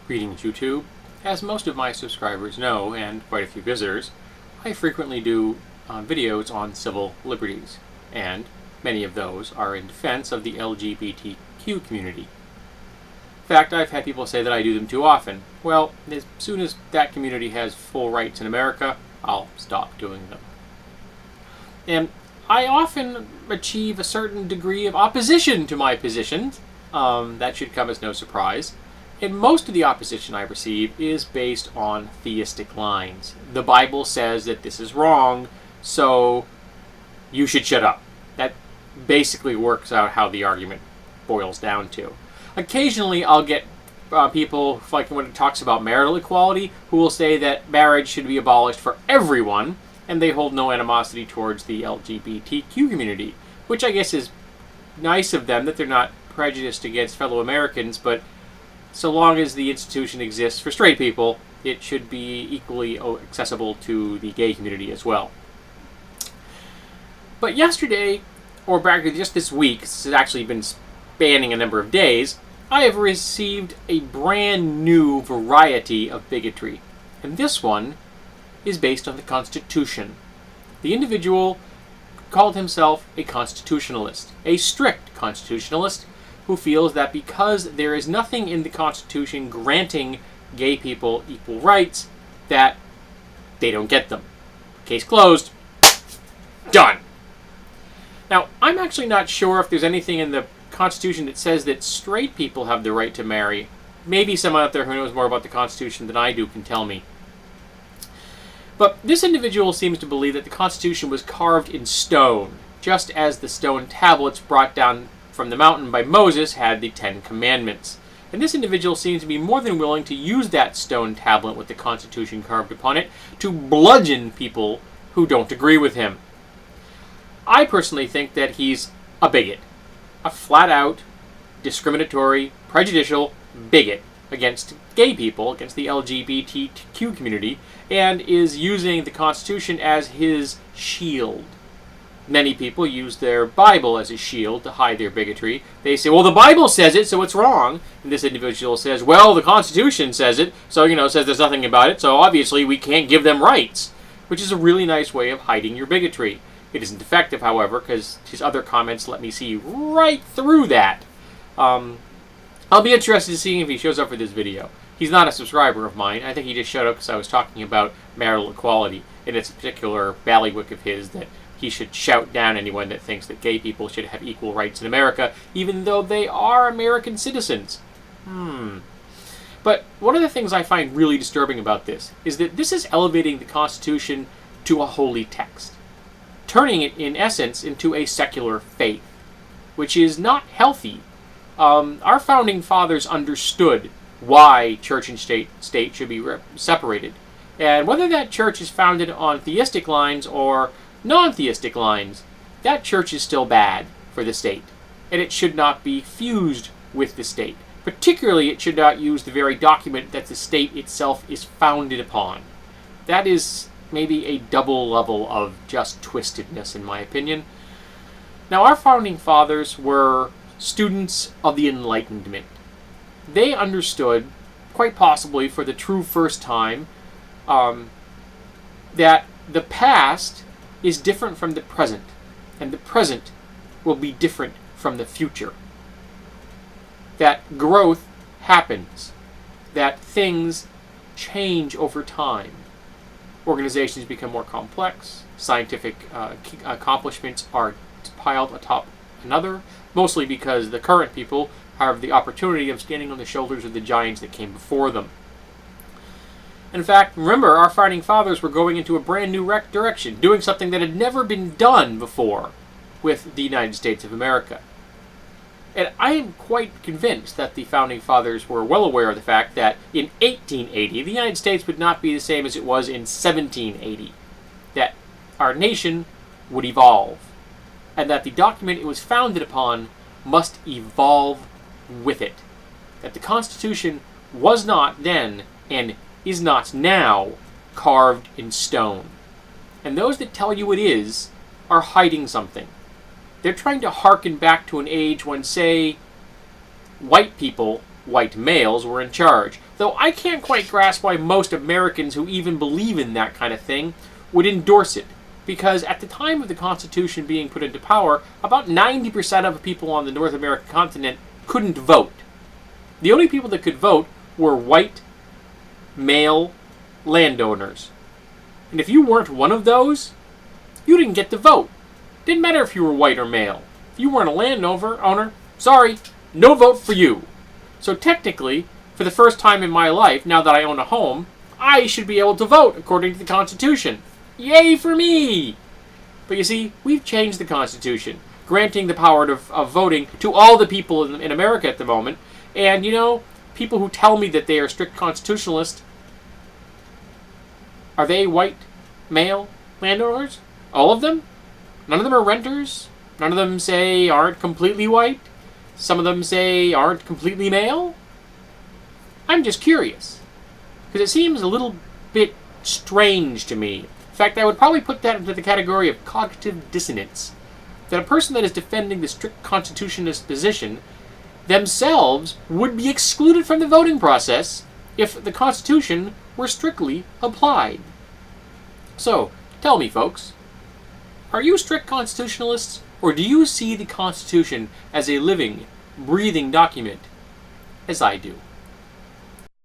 Greetings, YouTube. As most of my subscribers know, and quite a few visitors, I frequently do videos on civil liberties, and many of those are in defense of the LGBTQ community. In fact, I've had people say that I do them too often. Well, as soon as that community has full rights in America, I'll stop doing them. And I often achieve a certain degree of opposition to my positions. That should come as no surprise. And most of the opposition I receive is based on theistic lines. The Bible says that this is wrong, so you should shut up. That basically works out how the argument boils down to. Occasionally I'll get people, like when it talks about marital equality, who will say that marriage should be abolished for everyone, and they hold no animosity towards the LGBTQ community, which I guess is nice of them, that they're not prejudiced against fellow Americans, but so long as the institution exists for straight people, it should be equally accessible to the gay community as well. But yesterday, or just this week, this has actually been spanning a number of days, I have received a brand new variety of bigotry. And this one is based on the Constitution. The individual called himself a constitutionalist, a strict constitutionalist, who feels that because there is nothing in the Constitution granting gay people equal rights, that they don't get them. Case closed. Done. Now, I'm actually not sure if there's anything in the Constitution that says that straight people have the right to marry. Maybe someone out there who knows more about the Constitution than I do can tell me. But this individual seems to believe that the Constitution was carved in stone, just as the stone tablets brought down from the mountain by Moses had the Ten Commandments. And this individual seems to be more than willing to use that stone tablet with the Constitution carved upon it to bludgeon people who don't agree with him. I personally think that he's a bigot. A flat-out, discriminatory, prejudicial bigot against gay people, against the LGBTQ community, and is using the Constitution as his shield. Many people use their Bible as a shield to hide their bigotry. They say, well, the Bible says it, so it's wrong. And this individual says, well, the Constitution says it, so, says there's nothing about it, so obviously we can't give them rights. Which is a really nice way of hiding your bigotry. It isn't effective, however, because his other comments let me see right through that. I'll be interested in seeing if he shows up for this video. He's not a subscriber of mine. I think he just showed up because I was talking about marital equality, and it's a particular ballywick of his that he should shout down anyone that thinks that gay people should have equal rights in America, even though they are American citizens. But one of the things I find really disturbing about this is that this is elevating the Constitution to a holy text, turning it, in essence, into a secular faith, which is not healthy. Our founding fathers understood why church and state should be separated. And whether that church is founded on theistic lines or non-theistic lines, that church is still bad for the state, and it should not be fused with the state. Particularly, it should not use the very document that the state itself is founded upon. That is maybe a double level of just twistedness, in my opinion. Now, our founding fathers were students of the Enlightenment. They understood, quite possibly for the true first time, that the past is different from the present, and the present will be different from the future. That growth happens, that things change over time. Organizations become more complex, scientific accomplishments are piled atop another, mostly because the current people have the opportunity of standing on the shoulders of the giants that came before them. In fact, remember, our founding fathers were going into a brand new direction, doing something that had never been done before with the United States of America. And I am quite convinced that the founding fathers were well aware of the fact that in 1880, the United States would not be the same as it was in 1780. That our nation would evolve, and that the document it was founded upon must evolve with it. That the Constitution was not then, and is not now, carved in stone. And those that tell you it is are hiding something. They're trying to hearken back to an age when, say, white people, white males, were in charge. Though I can't quite grasp why most Americans who even believe in that kind of thing would endorse it. Because at the time of the Constitution being put into power, about 90% of the people on the North American continent couldn't vote. The only people that could vote were white, male landowners. And if you weren't one of those, you didn't get to vote. Didn't matter if you were white or male. If you weren't a landowner, sorry, no vote for you. So technically, for the first time in my life, now that I own a home, I should be able to vote according to the Constitution. Yay for me! But you see, we've changed the Constitution, granting the power of voting to all the people in America at the moment. And, you know, people who tell me that they are strict constitutionalists, are they white, male landowners? All of them? None of them are renters? None of them say aren't completely white? Some of them say aren't completely male? I'm just curious. Because it seems a little bit strange to me. In fact, I would probably put that into the category of cognitive dissonance. That a person that is defending the strict constitutionalist position themselves would be excluded from the voting process if the Constitution were strictly applied. So, tell me, folks, are you strict constitutionalists, or do you see the Constitution as a living, breathing document, as I do?